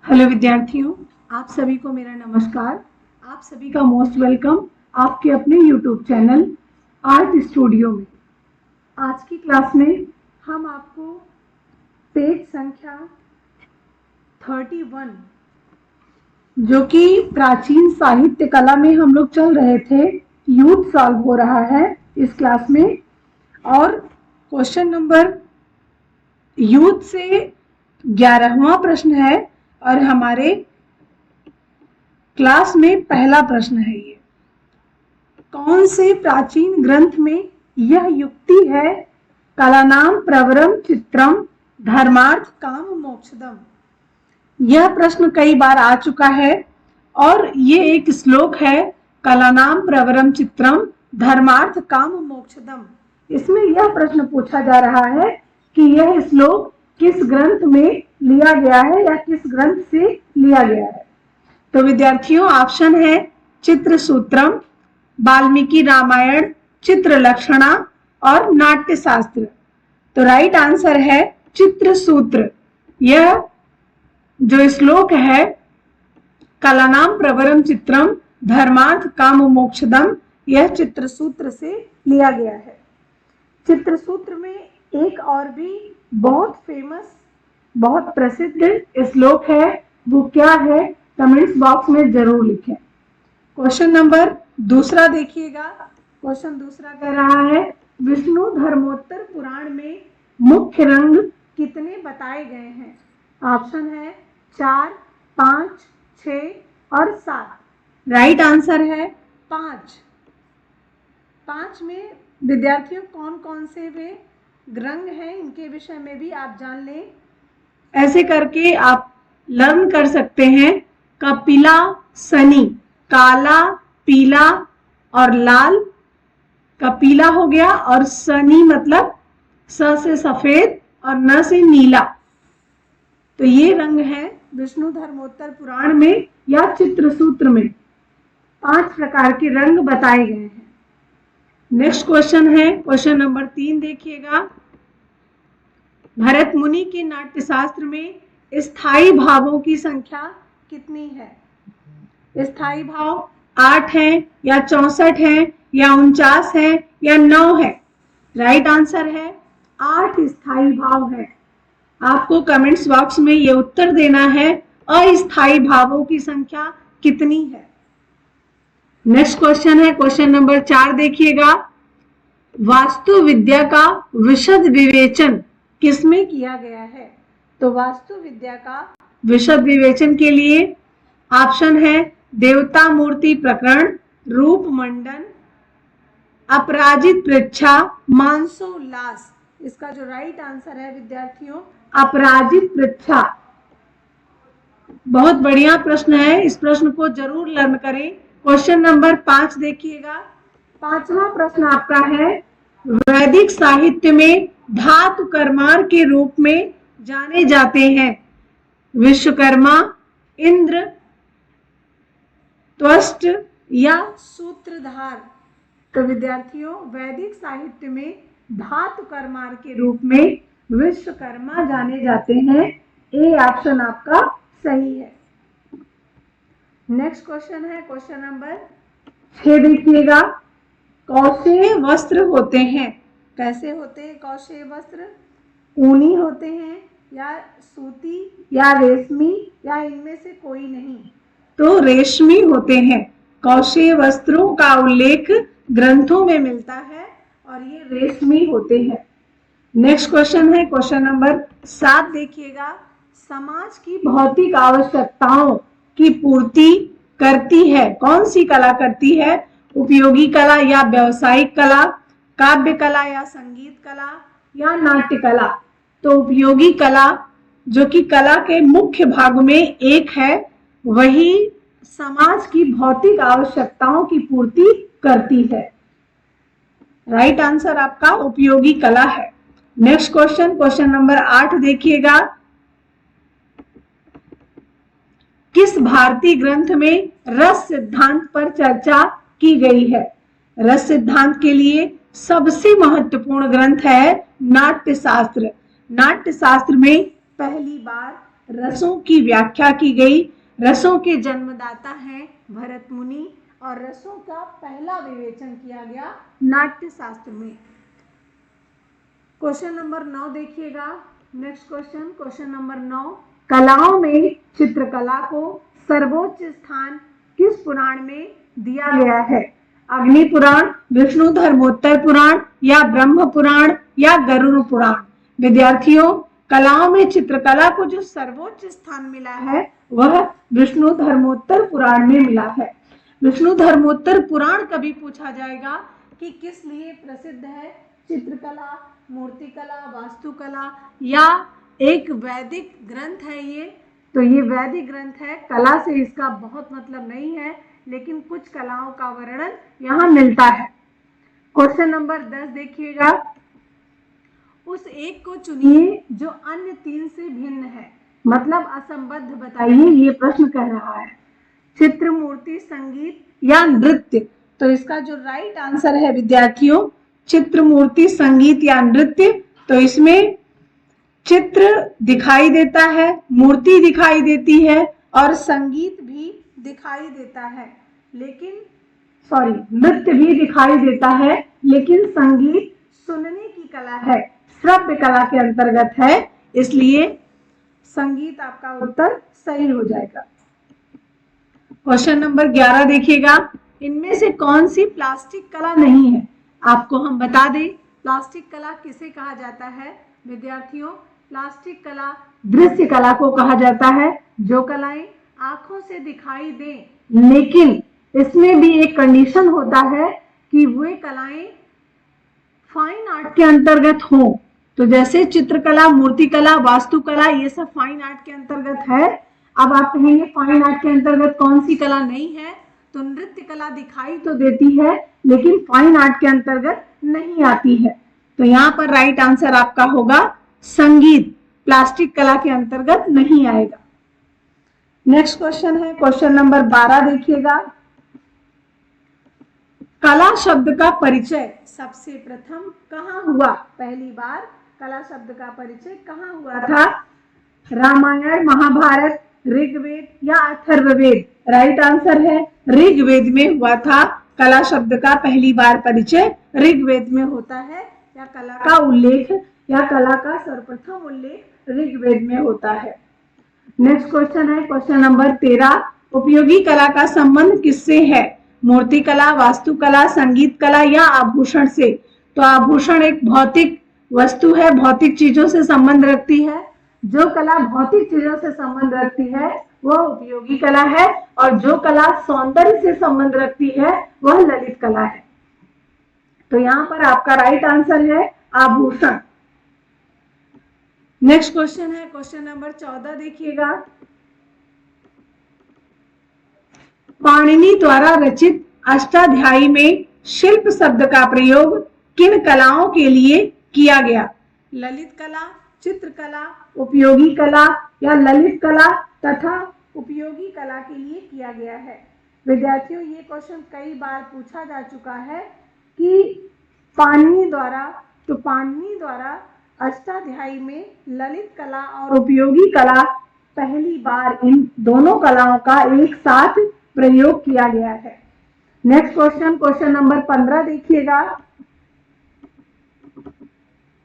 Hello विद्यार्थियों, आप सभी को मेरा नमस्कार। आप सभी का मोस्ट वेलकम आपके अपने यूट्यूब चैनल आर्ट स्टूडियो में। आज की क्लास में हम आपको पेज संख्या 31 जो कि प्राचीन साहित्य कला में हम लोग चल रहे थे, यूथ सॉल्व हो रहा है इस क्लास में। और क्वेश्चन नंबर यूथ से 11वां प्रश्न है और हमारे क्लास में पहला प्रश्न है। ये कौन से प्राचीन ग्रंथ में यह युक्ति है, कलानाम प्रवरम चित्रम धर्मार्थ काम मोक्षदम। यह प्रश्न कई बार आ चुका है और ये एक श्लोक है, कलानाम प्रवरम चित्रम धर्मार्थ काम मोक्षदम। इसमें यह प्रश्न पूछा जा रहा है कि यह श्लोक किस ग्रंथ में लिया गया है या किस ग्रंथ से लिया गया है। तो विद्यार्थियों, ऑप्शन है चित्रसूत्रम, वाल्मीकि रामायण, चित्रलक्षणा और नाट्यशास्त्र। तो राइट आंसर है चित्रसूत्र। यह जो श्लोक है, कलानाम प्रवरम चित्रम धर्मार्थ काम मोक्षदम, यह चित्रसूत्र से लिया गया है। चित्रसूत्र में एक और भी बहुत फेमस, बहुत प्रसिद्ध श्लोक है, वो क्या है कमेंट्स बॉक्स में जरूर लिखें। क्वेश्चन नंबर दूसरा देखिएगा। क्वेश्चन दूसरा कह रहा है, विष्णु धर्मोत्तर पुराण में मुख्य रंग कितने बताए गए हैं। ऑप्शन है 4, 5, 6 और 7। राइट आंसर है 5। 5 में विद्यार्थियों कौन कौन से वे रंग हैं, इनके विषय में भी आप जान लें। ऐसे करके आप लर्न कर सकते हैं। कपिला सनी, काला, पीला और लाल। कपिला हो गया और सनी मतलब स से सफेद और न से नीला। तो ये रंग है विष्णु धर्मोत्तर पुराण में या चित्रसूत्र में 5 प्रकार के रंग बताए गए हैं। नेक्स्ट क्वेश्चन है क्वेश्चन नंबर 3 देखिएगा। भरत मुनि के नाट्यशास्त्र में स्थायी भावों की संख्या कितनी है। स्थायी भाव 8 है या 64 है या 49 है या 9 है। राइट आंसर है 8 स्थायी भाव है। आपको कमेंट्स बॉक्स में ये उत्तर देना है, अस्थायी भावों की संख्या कितनी है। नेक्स्ट क्वेश्चन है क्वेश्चन नंबर 4 देखिएगा। वास्तु विद्या का विशद विवेचन किसमें किया गया है। तो वास्तु विद्या का विशद विवेचन के लिए ऑप्शन है देवता मूर्ति प्रकरण, रूप मंडन, अपराजित पृच्छा, मानसोल्लास। इसका जो राइट आंसर है विद्यार्थियों, अपराजित पृच्छा। बहुत बढ़िया प्रश्न है, इस प्रश्न को जरूर लर्न करें। क्वेश्चन नंबर 5 देखिएगा। 5वां प्रश्न आपका है, वैदिक साहित्य में धातु कर्मार के रूप में जाने जाते हैं विश्वकर्मा, इंद्र, त्वष्ट या सूत्रधार। तो विद्यार्थियों, वैदिक साहित्य में धातु कर्मार के रूप में विश्वकर्मा जाने जाते हैं। ए ऑप्शन आपका सही है। नेक्स्ट क्वेश्चन है क्वेश्चन नंबर 6 देखिएगा। कौशेय वस्त्र होते हैं, कैसे होते हैं कौशेय वस्त्र। ऊनी होते हैं या सूती या रेशमी या इनमें से कोई नहीं। तो रेशमी होते हैं। कौशेय वस्त्रों का उल्लेख ग्रंथों में मिलता है और ये रेशमी होते हैं। नेक्स्ट क्वेश्चन है क्वेश्चन नंबर 7 देखिएगा। समाज की भौतिक आवश्यकताओं की पूर्ति करती है, कौन सी कला करती है। उपयोगी कला या व्यावसायिक कला, काव्य कला या संगीत कला या नाट्य कला। तो उपयोगी कला जो कि कला के मुख्य भाग में एक है, वही समाज की भौतिक आवश्यकताओं की पूर्ति करती है। राइट आंसर आपका उपयोगी कला है। नेक्स्ट क्वेश्चन क्वेश्चन नंबर 8 देखिएगा। किस भारतीय ग्रंथ में रस सिद्धांत पर चर्चा की गई है। रस सिद्धांत के लिए सबसे महत्वपूर्ण ग्रंथ है नाट्यशास्त्र। नाट्यशास्त्र में पहली बार रसों की व्याख्या की गई। रसों के जन्मदाता हैं भरत मुनि और रसों का पहला विवेचन किया गया नाट्य शास्त्र में। क्वेश्चन नंबर 9 देखिएगा। नेक्स्ट क्वेश्चन, क्वेश्चन नंबर 9, कलाओं में चित्रकला को सर्वोच्च स्थान किस पुराण में दिया गया है? अग्नि पुराण, विष्णु धर्मोत्तर पुराण या ब्रह्म पुराण या गरुड़ पुराण? विद्यार्थियों, कलाओं में चित्रकला को जो सर्वोच्च स्थान मिला है वह विष्णु धर्मोत्तर पुराण में मिला है। विष्णु धर्मोत्तर पुराण कभी पूछा जाएगा कि किस लिए प्रसिद्ध है? चित्रकला, मूर्तिकला, वास्तुकला या एक वैदिक ग्रंथ है ये? तो ये वैदिक ग्रंथ है। कला से इसका बहुत मतलब नहीं है, लेकिन कुछ कलाओं का वर्णन यहाँ मिलता है। क्वेश्चन नंबर 10 देखिएगा। उस एक को चुनिए जो अन्य तीन से भिन्न है, मतलब असंबद्ध बताइए, ये प्रश्न कह रहा है। चित्र, मूर्ति, संगीत या नृत्य? तो इसका जो राइट आंसर है विद्यार्थियों, चित्र, मूर्ति, संगीत या नृत्य। तो इसमें चित्र दिखाई देता है, मूर्ति दिखाई देती है और संगीत भी दिखाई देता है, लेकिन नृत्य भी दिखाई देता है, लेकिन संगीत सुनने की कला है, श्रव्य कला के अंतर्गत है, इसलिए संगीत आपका उत्तर सही हो जाएगा। क्वेश्चन नंबर 11 देखिएगा। इनमें से कौन सी प्लास्टिक कला नहीं है? आपको हम बता दें, प्लास्टिक कला किसे कहा जाता है? विद्यार्थियों, प्लास्टिक कला दृश्य कला को कहा जाता है, जो कलाएं आंखों से दिखाई दें, लेकिन इसमें भी एक कंडीशन होता है कि वे कलाएं फाइन आर्ट के अंतर्गत हो। तो जैसे चित्रकला, मूर्तिकला, वास्तुकला, ये सब फाइन आर्ट के अंतर्गत है। अब आप कहेंगे फाइन आर्ट के अंतर्गत कौन सी कला नहीं है? तो नृत्य कला दिखाई तो देती है, लेकिन फाइन आर्ट के अंतर्गत नहीं आती है। तो यहाँ पर राइट आंसर आपका होगा संगीत, प्लास्टिक कला के अंतर्गत नहीं आएगा। नेक्स्ट क्वेश्चन है क्वेश्चन नंबर 12 देखिएगा। कला शब्द का परिचय सबसे प्रथम कहाँ हुआ? पहली बार कला शब्द का परिचय कहाँ हुआ था? रामायण, महाभारत, ऋग्वेद या अथर्ववेद? राइट आंसर है ऋग्वेद में हुआ था। कला शब्द का पहली बार परिचय ऋग्वेद में होता है, या कला का उल्लेख या कला का सर्वप्रथम उल्लेख ऋग्वेद में होता है। नेक्स्ट क्वेश्चन है क्वेश्चन नंबर 13। उपयोगी कला का संबंध किससे है? मूर्तिकला, वास्तुकला, संगीत कला या आभूषण से? तो आभूषण एक भौतिक वस्तु है, भौतिक चीजों से संबंध रखती है। जो कला भौतिक चीजों से संबंध रखती है वह उपयोगी कला है, और जो कला सौंदर्य से संबंध रखती है वह ललित कला है। तो यहाँ पर आपका राइट आंसर है आभूषण। नेक्स्ट क्वेश्चन है क्वेश्चन नंबर 14 देखिएगा। पाणिनि द्वारा रचित अष्टाध्यायी में शिल्प शब्द का प्रयोग किन कलाओं के लिए किया गया? ललित कला, चित्रकला, उपयोगी कला या ललित कला तथा उपयोगी कला के लिए किया गया है। विद्यार्थियों, ये क्वेश्चन कई बार पूछा जा चुका है कि पाणिनि द्वारा अष्टाध्यायी में ललित कला और उपयोगी कला पहली बार इन दोनों कलाओं का एक साथ प्रयोग किया गया है। नेक्स्ट क्वेश्चन क्वेश्चन नंबर 15 देखिएगा।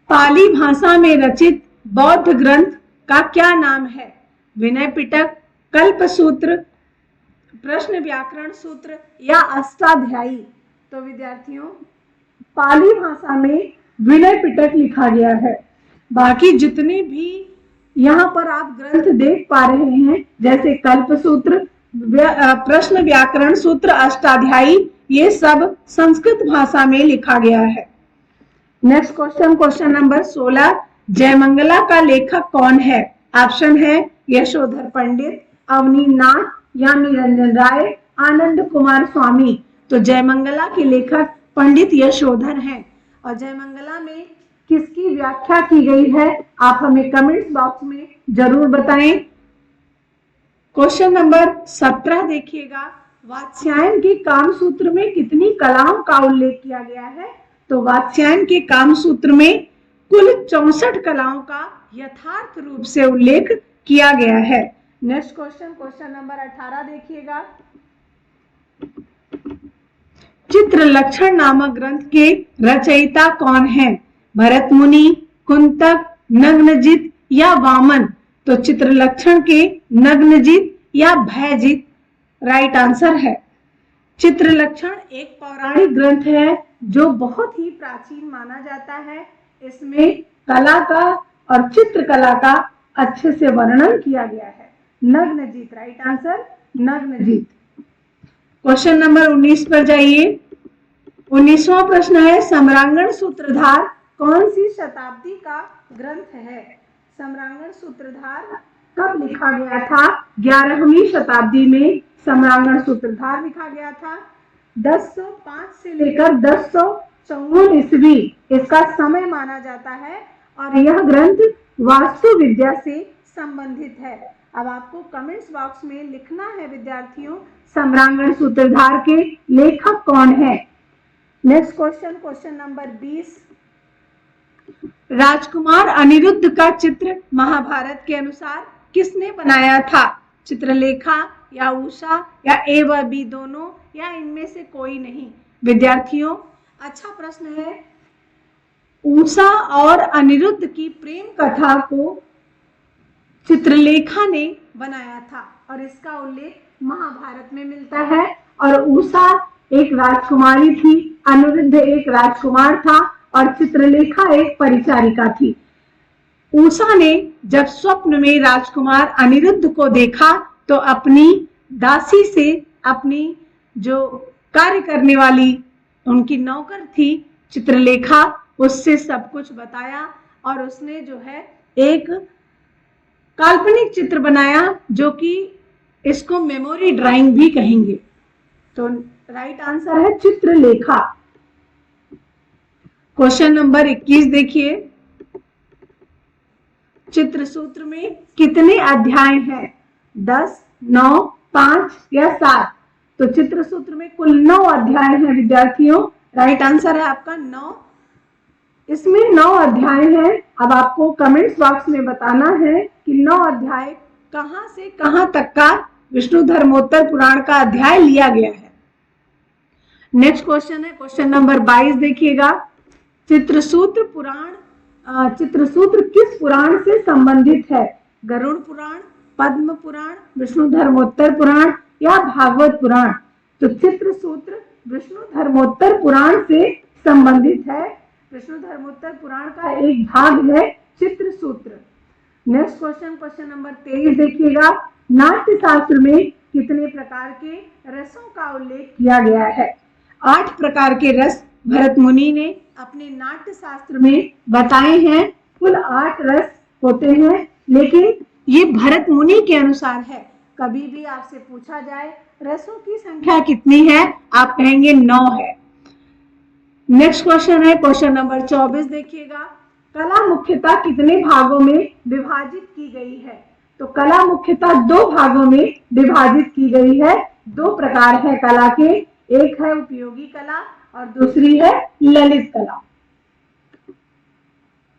पाली भाषा में रचित बौद्ध ग्रंथ का क्या नाम है? विनय पिटक, कल्पसूत्र, प्रश्न व्याकरण सूत्र या अष्टाध्यायी? तो विद्यार्थियों, पाली भाषा में विनय पिटक लिखा गया है। बाकी जितने भी यहाँ पर आप ग्रंथ देख पा रहे हैं, जैसे कल्पसूत्र, प्रश्न व्याकरण सूत्र, अष्टाध्यायी, ये सब संस्कृत भाषा में लिखा गया है। Next question question number 16। Jayamangala का लेखक कौन है? ऑप्शन है यशोधर पंडित, अवनीनाथ या निरंजन राय, आनंद कुमार स्वामी। तो जयमंगला के लेखक पंडित यशोधर हैं। और जयमंगला में किसकी व्याख्या की गई है, आप हमें कमेंट्स बॉक्स में जरूर बताएं। क्वेश्चन नंबर 17 देखिएगा। वात्स्यायन के कामसूत्र में कितनी कलाओं का उल्लेख किया गया है? तो वात्स्यायन के कामसूत्र में कुल 64 कलाओं का यथार्थ रूप से उल्लेख किया गया है। नेक्स्ट क्वेश्चन, क्वेश्चन नंबर 18 देखिएगा। चित्रलक्षण नामक ग्रंथ के रचयिता कौन है? भरत मुनि, कुंतक, नग्नजित या वामन? तो चित्रलक्षण के नग्नजित या भयजित राइट आंसर है। चित्रलक्षण एक पौराणिक ग्रंथ है जो बहुत ही प्राचीन माना जाता है। इसमें कला का और चित्रकला का अच्छे से वर्णन किया गया है। Nagnajit right answer, Nagnajit. Question number 19 पर जाइए। 19वां प्रश्न है, सम्रांगण सूत्रधार कौन सी शताब्दी का ग्रंथ है? सम्रांगण सूत्रधार कब लिखा गया था? 11वीं शताब्दी में सम्रांगण सूत्रधार लिखा गया था। 1005 से लेकर 1054 ईस्वी इसका समय माना जाता है और यह ग्रंथ वास्तु विद्या से संबंधित है। अब आपको कमेंट्स बॉक्स में लिखना है विद्यार्थियों, सम्रांगण सूत्रधार के लेखक कौन है। Next question, question number 20। राजकुमार अनिरुद्ध का चित्र महाभारत के अनुसार किसने बनाया था? चित्रलेखा या उषा या ए व बी दोनों या इनमें से कोई नहीं? विद्यार्थियों अच्छा प्रश्न है। उषा और अनिरुद्ध की प्रेम कथा को चित्रलेखा ने बनाया था और इसका उल्लेख महाभारत में मिलता है। और उषा एक राजकुमारी थी, अनिरुद्ध एक राजकुमार था और चित्रलेखा एक परिचारिका थी। उषा ने जब स्वप्न में राजकुमार अनिरुद्ध को देखा तो अपनी दासी से, अपनी जो कार्य करने वाली उनकी नौकर थी चित्रलेखा, उससे सब कुछ बताया और उसने जो है एक काल्पनिक चित्र बनाया जो कि इसको मेमोरी ड्राइंग भी कहेंगे। तो राइट आंसर है चित्रलेखा। क्वेश्चन नंबर 21 देखिए। चित्रसूत्र में कितने अध्याय हैं? 10, 9, 5 या 7? तो चित्रसूत्र में कुल 9 अध्याय हैं विद्यार्थियों। राइट आंसर है आपका 9। इसमें 9 अध्याय हैं। अब आपको कमेंट्स बॉक्स में बताना है कि 9 अध्याय कहां से कहां तक का विष्णु धर्मोत्तर पुराण का अध्याय लिया गया है। नेक्स्ट क्वेश्चन है क्वेश्चन नंबर 22 देखिएगा। चित्रसूत्र किस पुराण से संबंधित है? गरुड़ पुराण, पद्म पुराण, विष्णु धर्मोत्तर पुराण या भागवत पुराण? तो चित्रसूत्र विष्णु धर्मोत्तर पुराण से संबंधित है। विष्णु धर्मोत्तर पुराण का एक भाग है चित्रसूत्र। नेक्स्ट क्वेश्चन, क्वेश्चन नंबर 23 देखिएगा। नाट्य शास्त्र में कितने प्रकार के रसों का उल्लेख किया गया है? 8 प्रकार के रस भरत मुनि ने अपने नाट्य शास्त्र में बताए हैं। कुल 8 रस होते हैं, लेकिन ये भरत मुनि के अनुसार है। कभी भी आपसे पूछा जाए रसों की संख्या कितनी है, आप कहेंगे 9 है। नेक्स्ट क्वेश्चन है क्वेश्चन नंबर 24 देखिएगा। कला मुख्यतः कितने भागों में विभाजित की गई है? तो कला मुख्यतः 2 भागों में विभाजित की गई है। 2 प्रकार है कला के, एक है उपयोगी कला और दूसरी है ललित कला।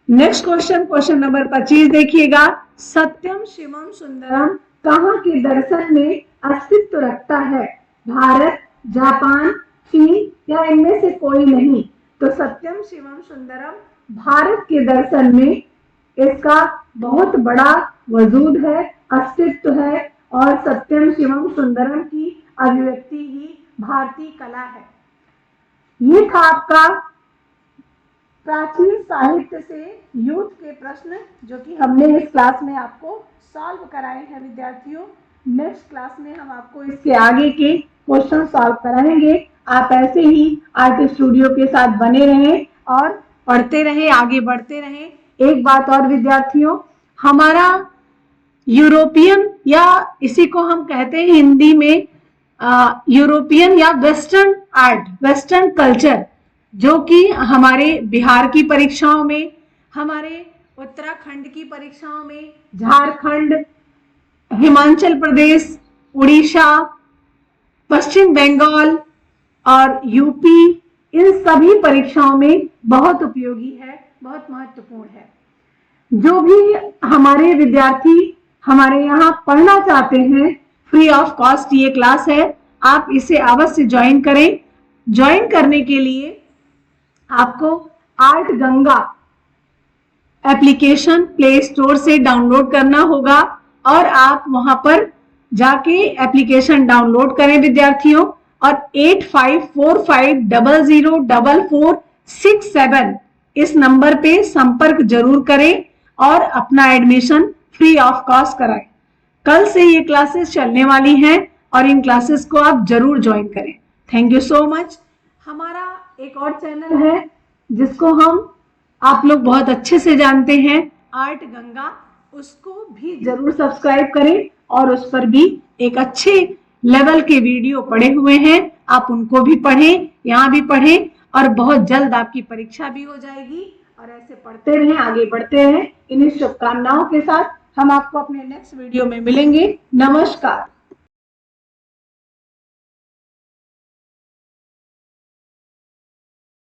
नेक्स्ट क्वेश्चन, क्वेश्चन नंबर 25 देखिएगा। सत्यम शिवम सुंदरम कहाँ के दर्शन में अस्तित्व रखता है? भारत, जापान, चीन या इनमें से कोई नहीं? तो सत्यम शिवम सुंदरम भारत के दर्शन में इसका बहुत बड़ा वजूद है, अस्तित्व है और सत्यम शिवम सुंदरम की अभिव्यक्ति ही भारतीय कला है। ये था आपका प्राचीन साहित्य से यूथ के प्रश्न जो कि हमने इस क्लास में आपको सॉल्व कराए हैं विद्यार्थियों। नेक्स्ट क्लास में हम आपको इसके आगे के क्वेश्चन सॉल्व कराएंगे। आप ऐसे ही आर्ट स्टूडियो के साथ बने रहें और पढ़ते रहें, आगे बढ़ते रहें। एक बात और विद्यार्थियों, हमारा यूरोपियन या इसी को हम कहते हैं हिंदी में यूरोपियन या वेस्टर्न आर्ट, वेस्टर्न कल्चर, जो कि हमारे बिहार की परीक्षाओं में, हमारे उत्तराखंड की परीक्षाओं में, झारखंड, हिमाचल प्रदेश, उड़ीसा, पश्चिम बंगाल और यूपी, इन सभी परीक्षाओं में बहुत उपयोगी है, बहुत महत्वपूर्ण है। जो भी हमारे विद्यार्थी हमारे यहाँ पढ़ना चाहते हैं, फ्री ऑफ कॉस्ट ये क्लास है, आप इसे अवश्य ज्वाइन करें। ज्वाइन करने के लिए आपको art Ganga application play store से डाउनलोड करना होगा और आप वहां पर जाके एप्लीकेशन डाउनलोड करें विद्यार्थियों, और 8545004467 इस नंबर पे संपर्क जरूर करें और अपना एडमिशन फ्री ऑफ कॉस्ट कराएं। कल से ये क्लासेस चलने वाली हैं और इन क्लासेस को आप जरूर ज्वाइन करें। Thank you so much. हमारा एक और चैनल है जिसको हम आप लोग बहुत अच्छे से जानते हैं, आर्ट गंगा, उसको भी जरूर सब्सक्राइब करें और उस पर भी एक अच्छे लेवल के वीडियो पड़े हुए हैं, आप उनको भी पढ़ें, यहाँ भी पढ़ें और बहुत जल्द आपकी परीक्षा भी हो जाएगी। और ऐसे पढ़ते रहें, आगे बढ़ते रहें। इन्हीं शुभकामनाओं के साथ हम आपको अपने नेक्स्ट वीडियो में मिलेंगे। नमस्कार।